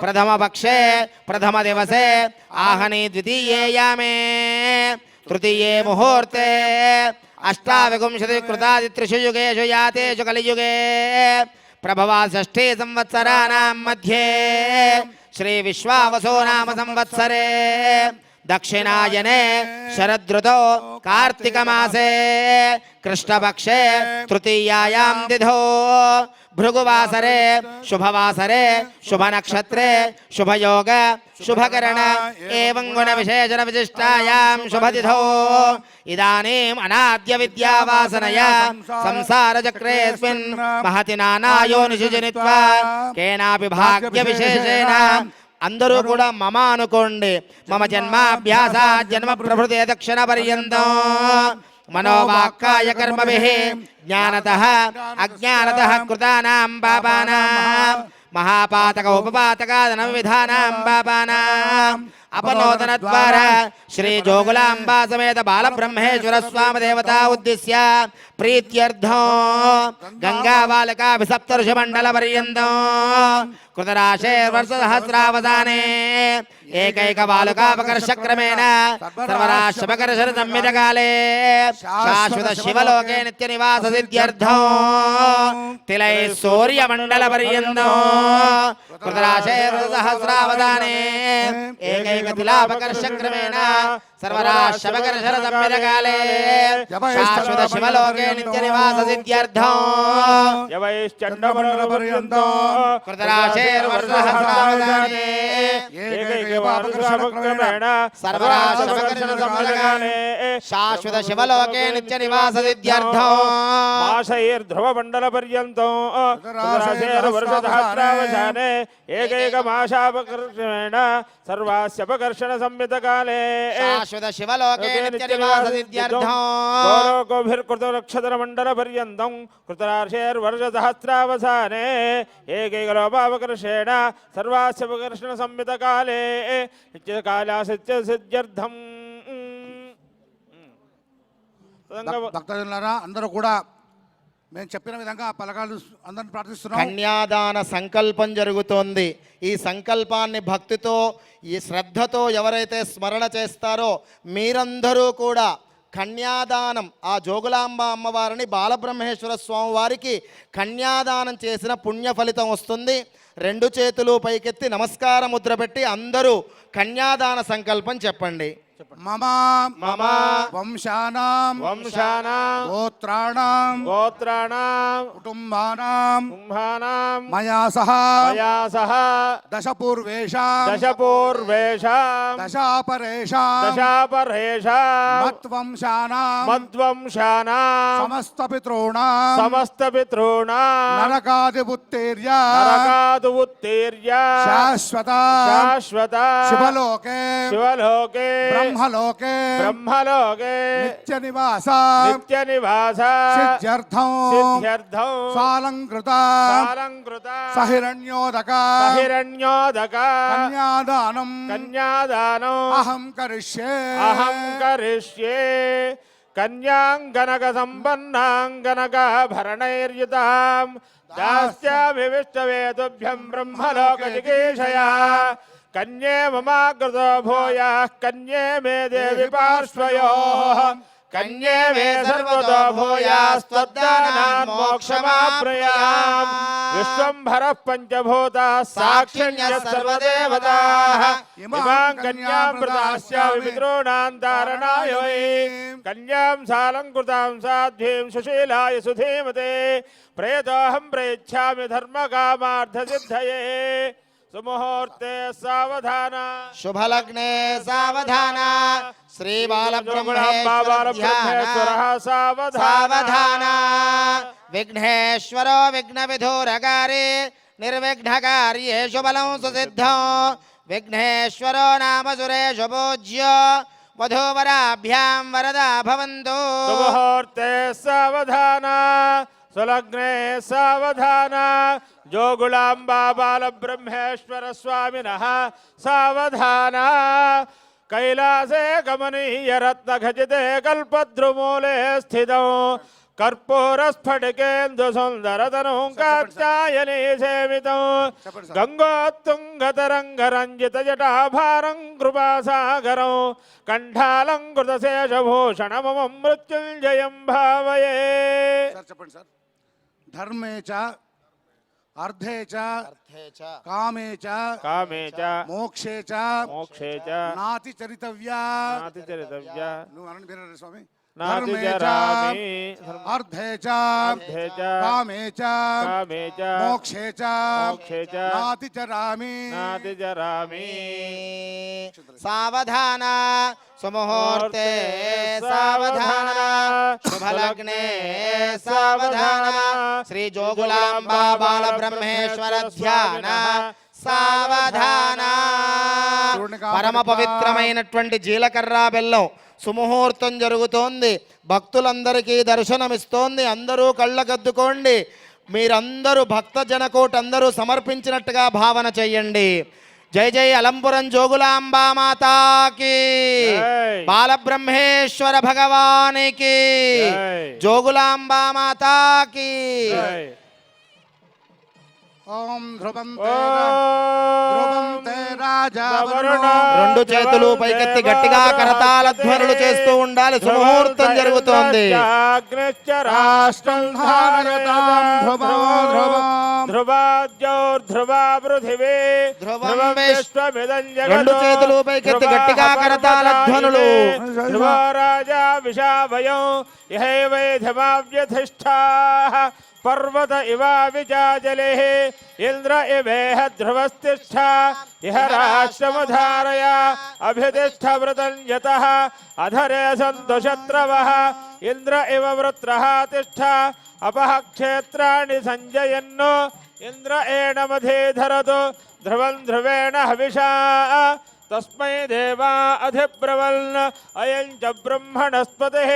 ప్రథమ పక్షే ప్రథమ దివసే ఆహని ద్వితీయే యామే తృతీయే ముహూర్తే అష్టావింశతి కృతాదిత్రిషు యుగేషు యాతేషు కలియుగే ప్రభవా షష్ఠే సంవత్సరాణాం మధ్యే శ్రీ విశ్వావసో నామ సంవత్సరే దక్షిణాయనే శరదృతో కార్తీక మాసే కృష్ణపక్షే తృతీయాయాం తిథౌ భృగువాసరే శుభవాసరే శుభనక్షత్రే శుభయోగ శుభకరణ ఏవం గుణ విశేషణ విశిష్టాయాం శుభతిథౌ ఇదానీం అనాద్య విద్యావాసనయా సంసార చక్రేస్మిన్ మహతి నానాయోనిషు జనిత్వా కేనాపి భాగ్య విశేషేణ అందరూ కూడా మమ అనుకోండి మమ జన్మాభ్యాస జన్మ ప్రభృతే దక్షిణ పర్యంతం మనోవాక్కాయ కర్మభిః జ్ఞానతః అజ్ఞానతః కృతానాం పాపానాం మహాపాతక ఉపపాతకాదన విధానాం పాపానాం अपनोदन द्वारा श्री जोगुलांबा समेत बालब्रह्मेश्वर स्वामी देवता उद्देश्य प्रीत्यर्थं गंगा बालका विसप्तर्ष मंडल पर्यन्तं कृतराशे वर्ष सहस्रावसाने एकैक बालकापकर्षक्रमेण सर्वराश्यपकर्षण संमित काले शाश्वत शिवलोके नित्य निवास सिद्ध्यर्थं तिलय सूर्य मंडल पर्यन्तं कृतराशे वर्ष सहस्रावसाने एकैक तिलापकर्षक्रमेण सर्वराश्यपकर्षण संमित काले शाश्वत शिवलोके नित्य निवास सिद्ध्यर्थं यवैश्चण्डपर्यन्तं कृतराशे वर्ष सहस्रावसाने एकैकवार्षक्रमेण सर्वराश्यपकर्षण संमित काले शाश्वत शिवलोके नित्य निवास सिद्ध्यर्थं मासैर्ध्रुवमण्डलपर्यन्तं कृतराशेर्वर्षसहस्रावसाने एकैकमासापकर्षणेन सर्वास्यपकर्षण संमितकाले शाश्वत शिवलोके नित्य निवास सिद्ध्यर्थं गोलोकोभिर्कृतनक्षत्रमण्डलपर्यन्तं कृतराशेर्वर्षसहस्रावसाने एकैकलोपापकर्षेण सर्वास्यपकर्षण संमितकाले नित्यकालासित्य सिद्ध्यर्थम् భక్తజనులారా అందరూ కూడా మేము చెప్పిన విధంగా పలకాలు అందరిని ప్రార్థిస్తున్నాం. కన్యాదాన సంకల్పం జరుగుతోంది. ఈ సంకల్పాన్ని భక్తితో ఈ శ్రద్ధతో ఎవరైతే స్మరణ చేస్తారో మీరందరూ కూడా కన్యాదానం ఆ జోగులాంబ అమ్మవారిని బాలబ్రహ్మేశ్వర స్వామి వారికి కన్యాదానం చేసిన పుణ్య ఫలితం వస్తుంది. 2 చేతులు పైకెత్తి నమస్కార ముద్ర పెట్టి అందరూ కన్యాదాన సంకల్పం చెప్పండి. మమ మమ వంశానాం వంశానాం గోత్రాణాం గోత్రాణాం కుటుంబానాం కుంభానాం మయా సహ మయా సహ దశపూర్వేషాం దశపూర్వేషాం దశాపరేషాం దశాపరేషాం మత్వంశానాం మద్వంశానాం సమస్తపితॄణాం సమస్తపితॄణాం నరకాదిబుత్తేర్య నరకాదువుత్తీర్య శాశ్వత శాశ్వత శుభలోకే శివలోకే బ్రహ్మలోకే బ్రహ్మలోకే నిత్యనివాస నిత్యనివాస సిద్ధ్యర్థం సిద్ధ్యర్థం సాలంకృత సాలంకృత సహిరణ్యోదక సహిరణ్యోదక కన్యాదానం కన్యాదానం అహం కరిష్యే అహం కరిష్యే కన్యాంగనక సంపన్నాంగనకాభరణైర్యుతాం దాస్యామి విష్ణవేతుభ్యం బ్రహ్మలోక జిగీషయా కన్యే మమాకృతో భూయః కన్యే మే దేవి పార్శ్వయోః కన్యే మే సర్వతో భూయాస్త్వద్దానాన్ మోక్షమాప్నుయాం విశ్వంభరః పంచభూతాः సాక్షిణ్యः సర్వదేవతాः ఇమాం కన్యాం ప్రదాస్యామి పితॄణాం ధారణాయ వై కన్యాం సాలంకృతాం సాధ్వీం సుశీలాయ సుధీమతే ప్రేతోహం ప్రయచ్ఛామి ధర్మకామార్థసిద్ధయే సుముహూర్తే సావధాన శుభలగ్నే సావధాన శ్రీ బాలబ్రహ్మేశ్వర సావధాన విఘ్నేశ్వరో విఘ్న విధూరకారి నిర్విఘ్నకార్యేషు బలం సుసిద్ధం విఘ్నేశ్వరో నామ సురేషు పూజ్యో వధూవరాభ్యాం వరదా భవంతు. సుముహూర్తే సావధాన సులగ్నే సావధాన జోగులాంబా బాలబ్రహ్మేశ్వర స్వామినః సావధాన కైలాసే గమనీయ రత్నఖచితే కల్పద్రుమూలే స్థితం కర్పూరస్ఫటికేందు సుందరతనుం కాత్యాయనీ సేవితం గంగోత్తుంగతరంగరంజిత జటాభారం కృపాసాగరం కంఠాలంకృత శేషభూషణమం మృత్యుంజయం భావయే. సార్ చెప్పండి సార్. ధర్మే చ అర్థే చ కామే చ కామే చ మోక్షే చ మోక్షే చ నాతి చరితవ్యా నాతిచరితవ్య నువ్వు అనండి వీరయ్య స్వామి. నాతిచరామి అర్థే చ అర్థే చ కామే చ కామే చ మోక్షే చ మోక్షే చ నాతి చరామి నాతిచరామి. సావధాన సుముహూర్తే సావధాన శుభలగ్నే సావధాన శ్రీ జోగులాంబా బాలబ్రహ్మేశ్వర ధ్యాన సావధాన. పరమ పవిత్రమైనటువంటి జీలకర్ర బెల్లం సుముహూర్తం జరుగుతోంది. భక్తులందరికీ దర్శనమిస్తోంది. అందరూ కళ్ళకద్దుకోండి. మీరందరూ భక్త జనకోటి అందరూ సమర్పించినట్టుగా భావన చెయ్యండి. జై జై అలంపురం జోగులాంబా మాతాకి, బాలబ్రహ్మేశ్వర భగవానికి, జోగులాంబా మాతాకి. ఓం ధ్రువం రాజా 2 చేతులు పైకెత్తి గట్టిగా కరతాళ ధ్వనులు చేస్తూ ఉండాలి. సుముహూర్తం జరుగుతోంది. రెండు చేతులు పైకెత్తి గట్టిగా కరతాళ ధ్వనులు. రాజా విషాభయం యథమావ్యధిష్ఠాః पर्वत इवाविजाजले इंद्र इवेह ध्रुवस्तिष्ठ इह राष्ट्रमधारय अभितिष्ठ व्रतन्यतः अधरे सन्तु शत्रवः इंद्र इव वृत्रः तिष्ठ अपः क्षेत्राणि सञ्जयन्नो इंद्र एणमधे धरतु ध्रुवं ध्रुवेण हविषा तस्मै देवा अधिब्रवल्न अयं च ब्रह्मणस्पतिः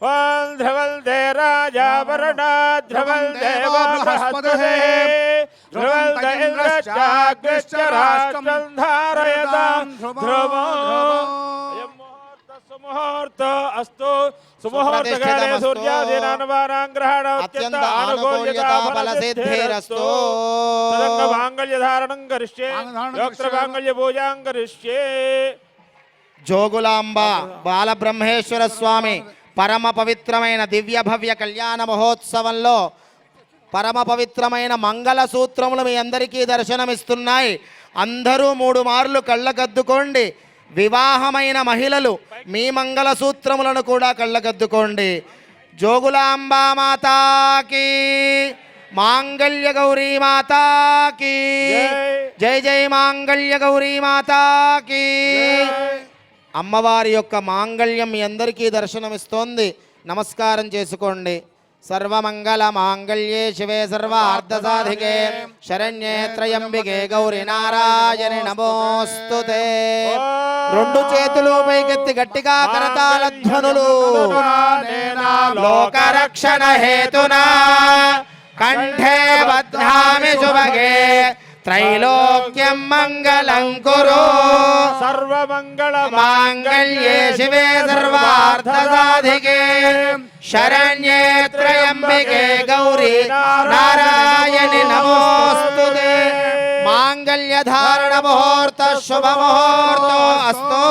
ओं ध्रुवं दे राजा वरुणा ध्रुवं देवो बृहस्पतिः ध्रुवं द इन्द्रश्चाग्निश्च राष्ट्रं धारयतां ध्रुवो अयं मुहूर्त अस्तु सुमुहूर्तकाले सूर्यादीनां ग्रहणात् अत्यंत अनुकूल्यता फलसिद्धिरस्तु तदंग मांगल्य धारणं करिष्ये योक्त्र मांगल्य पूजां करिष्ये. జోగులాంబ బాలబ్రహ్మేశ్వర స్వామి పరమ పవిత్రమైన దివ్య భవ్య కళ్యాణ మహోత్సవంలో పరమ పవిత్రమైన మంగళ సూత్రములు మీ అందరికీ దర్శనమిస్తున్నాయి. అందరూ 3 మార్లు కళ్ళకద్దుకోండి. వివాహమైన మహిళలు మీ మంగళ సూత్రములను కూడా కళ్ళకద్దుకోండి. జోగులాంబా మాతాకి, మాంగళ్య గౌరీ మాతాకి, జై జై మాంగళ్య గౌరీ మాతాకి. అమ్మవారి యొక్క మాంగళ్యం మీ అందరికీ దర్శనమిస్తోంది. నమస్కారం చేసుకోండి. సర్వమంగళ మాంగళ్యే శివే సర్వార్థ సాధికే శరణ్యే త్రయంబికే గౌరీ నారాయణి నమోస్తుతే. 2 చేతులు పైకెత్తి గట్టిగా కరతాళ ధ్వనులు. లోకరక్షణ హేతునా కంఠే బధ్నామి శుభగే త్రైలోక్యం మంగళం కురు. సర్వమంగళ మాంగళ్యే శివే సర్వార్థ సాధికే శరణ్యే త్రయంబికే గౌరీ నారాయణి నమోస్తుతే. మాంగళ్య ధారణ ముహూర్త శుభ ముహూర్తో అస్తు.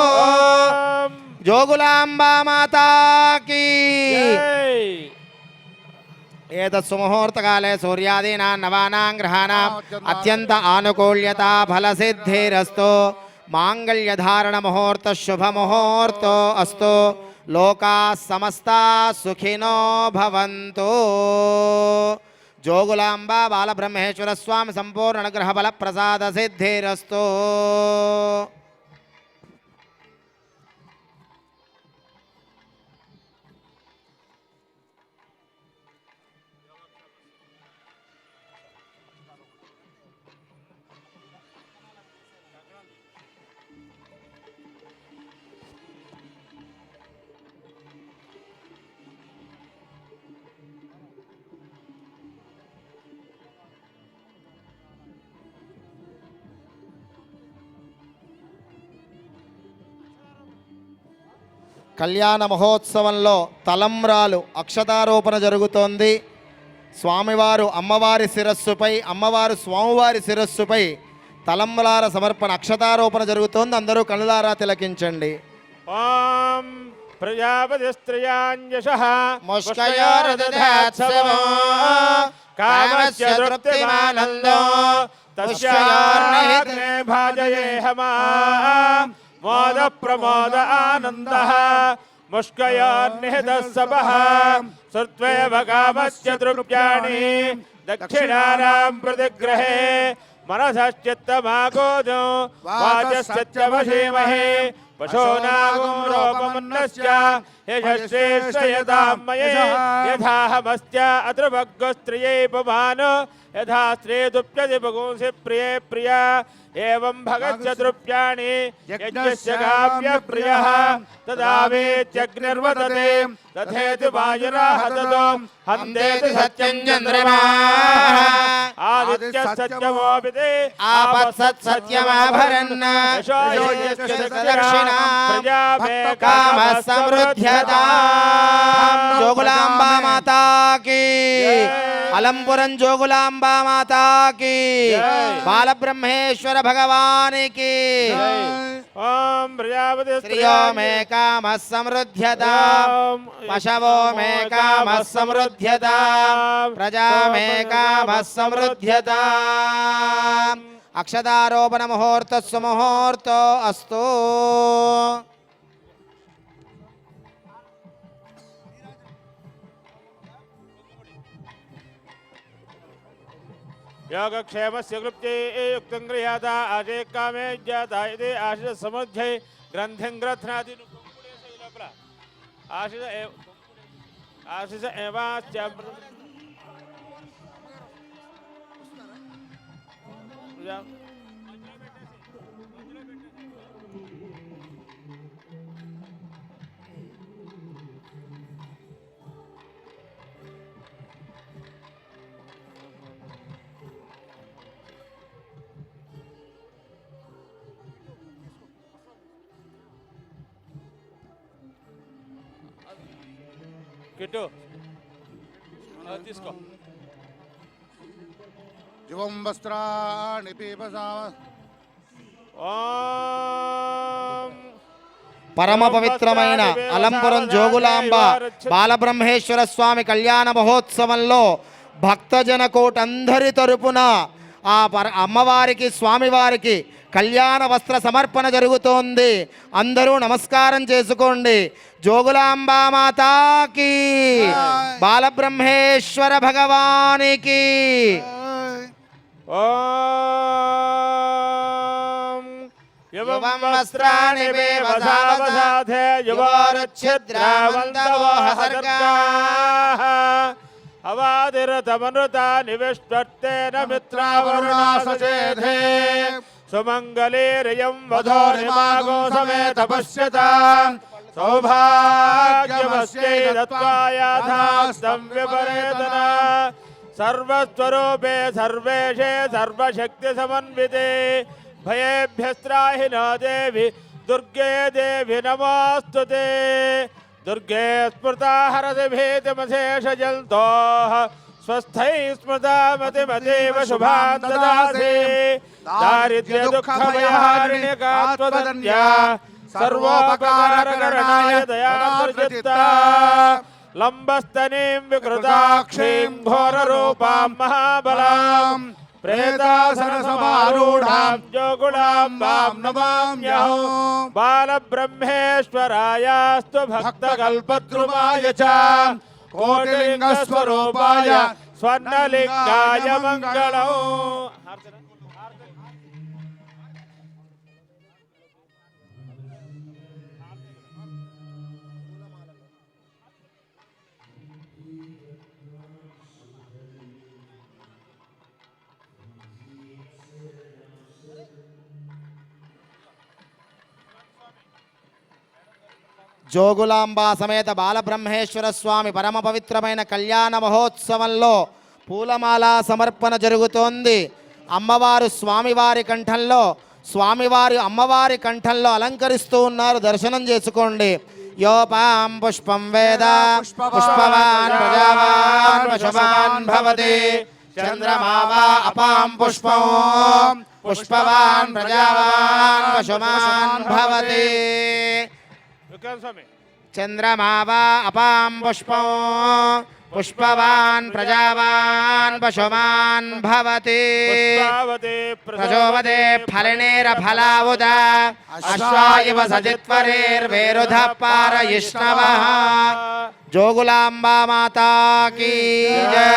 జోగులాంబా మాతాకి. ఏతత్సు ముహూర్తకాలే సూర్యాదీనాం నవానాం గ్రహాణాం అత్యంత ఆనుకూల్యత ఫలసిద్ధిరస్తు. మాంగళ్యధారణ ముహూర్త శుభ ముహూర్తో అస్తు. లోకా సమస్తా సుఖినో భవంతు. జోగులాంబ బాలబ్రహ్మేశ్వర స్వామి సంపూర్ణ అనుగ్రహ బల ప్రసాద సిద్ధిరస్తు. కళ్యాణ మహోత్సవంలో తలంబ్రాలు అక్షతారోపణ జరుగుతోంది. స్వామివారు అమ్మవారి శిరస్సుపై, అమ్మవారు స్వామివారి శిరస్సుపై తలంబ్రాల సమర్పణ అక్షతారోపణ జరుగుతోంది. అందరూ కళ్ళారా తిలకించండి. ఓం ప్రజాపతి స్త్రియాంజశః ముష్కయోరదధాత్సవో కామస్య తృప్తిమానందో తస్యాగ్నే భాజయేహమా మోద ప్రమోద ఆనందః ముష్కయోర్నిహితః సభః సుత్వేవ కామస్య తృప్యాణి దక్షిణానాం ప్రతిగ్రహే మనసశ్చిత్తమాగోదో వాచశ్చవశీమహే పశూనాగం రూపమన్నస్య యశశ్రేష్ఠయతామయే యథాహమస్య అతృభగ్గస్త్రియై పమానో యథా స్త్రీదుప్యతి భగుంసి ప్రియే ప్రియా ఏవం భగస్య తృప్యాణి యజ్ఞస్య కావ్య ప్రియః తదావేత్యగ్నిర్వదతే తథేతి వాయురాః తదో హందేతి సత్యం చంద్రమాః ఆదిత్య సత్యమోపితే ఆపత్సత్ సత్యమాభరన్న దక్షిణా కామ సమృద్ధ్యతా. జోగులాంబా మాతాకి, అలంపురం జోగులాంబా మాతాకి, బాలబ్రహ్మేశ్వర భగవానికి. ఓం ప్రజాపతి శ్రియో మే కామ సమృద్ధ్యతా పశవో మే కామ సమృద్ధ్యతా ప్రజా మే కామ సమృద్ధ్యతా. అక్షతారోపణ ముహూర్త సుముహూర్తో అస్తు. योगक्षेमस्य कृत्यै युक्तं गृह्याता आशे कामे ज्ञाता इति आशिष समुद्धये ग्रन्थिं ग्रथ्नाति आशिष एवास्य కిట్టు తీసుకో. యువం వస్త్రాణి పీపసామ ఓం పరమ పవిత్రమైన అలంపురం జోగులాంబ బాలబ్రహ్మేశ్వర స్వామి కళ్యాణ మహోత్సవంలో భక్తజన కోటందరి తరపున ఆ అమ్మవారికి స్వామివారికి కళ్యాణ వస్త్ర సమర్పణ జరుగుతోంది. అందరూ నమస్కారం చేసుకోండి. జోగులాంబా మాతాకి, బాలబ్రహ్మేశ్వర భగవానికి. ఓం యువం వస్త్రాణి వేవసావసాధే యువోరచ్ఛిద్రావంతవోహసర్గాః అవాదిరతమనృతాని విష్ణుర్తేన మిత్రావరుణాసచేధే సుమంగళీరియం వధోరిమాగో సమేత పశ్యతాం సౌభాగ్యమస్యై దత్వాయాథాస్తం విపరేతన సర్వస్వరూపే సర్వేషే సర్వశక్తి సమన్వితే భయేభ్యస్త్రాహి నో దేవి దుర్గే దేవి నమోస్తుతే దుర్గే స్మృతా హరసి భీతిమశేషజల్తోః స్వస్థై స్మృతా మతిమతీవ శుభాన్ దదాసి దారిద్ర్య దుఃఖభయహారిణ్యకాత్వదన్యా సర్వోపకారకరణాయ దయార్చిత్తా లంబస్తనీం వికృతాక్షీం ఘోరరూపాం మహాబలాం ప్రేతాసనసమారూఢాం జోగులాంబాం నమామ్యహం బాలబ్రహ్మేశ్వరాయాస్తు భక్తకల్పద్రుమాయ చ కోటిలింగస్వరూపాయ స్వర్ణలింగాయ మంగళం. జోగులాంబ సమేత బాలబ్రహ్మేశ్వర స్వామి పరమ పవిత్రమైన కళ్యాణ మహోత్సవంలో పూలమాల సమర్పణ జరుగుతోంది. అమ్మవారు స్వామివారి కంఠంలో, స్వామివారి అమ్మవారి కంఠంలో అలంకరిస్తూ ఉన్నారు. దర్శనం చేసుకోండి. యోపాం పుష్పం వేద పుష్పవాన్ ప్రజావాన్ పశువాన్ భవతి చంద్రమావా అపాం పుష్పం పుష్పవాన్ ప్రజావాన్ పశువాన్ భవతి చంద్రమావా అపాం పుష్పం పుష్పవాన్ ప్రజావాన్ పశువాన్ భవతి ప్రచోదతే ఫలినేర ఫలావుద అశ్వాయివ సజిత్వరేర్వేరుధ పారయిష్ణవః. జోగులాంబా మాతాకి జై.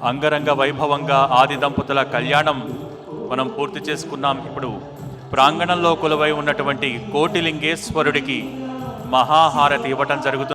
అంగరంగ వైభవంగా ఆది దంపతుల కళ్యాణం మనం పూర్తి చేసుకున్నాం. ఇప్పుడు ప్రాంగణంలో కొలువై ఉన్నటువంటి కోటిలింగేశ్వరుడికి మహాహారతి ఇవ్వటం జరుగుతుంది.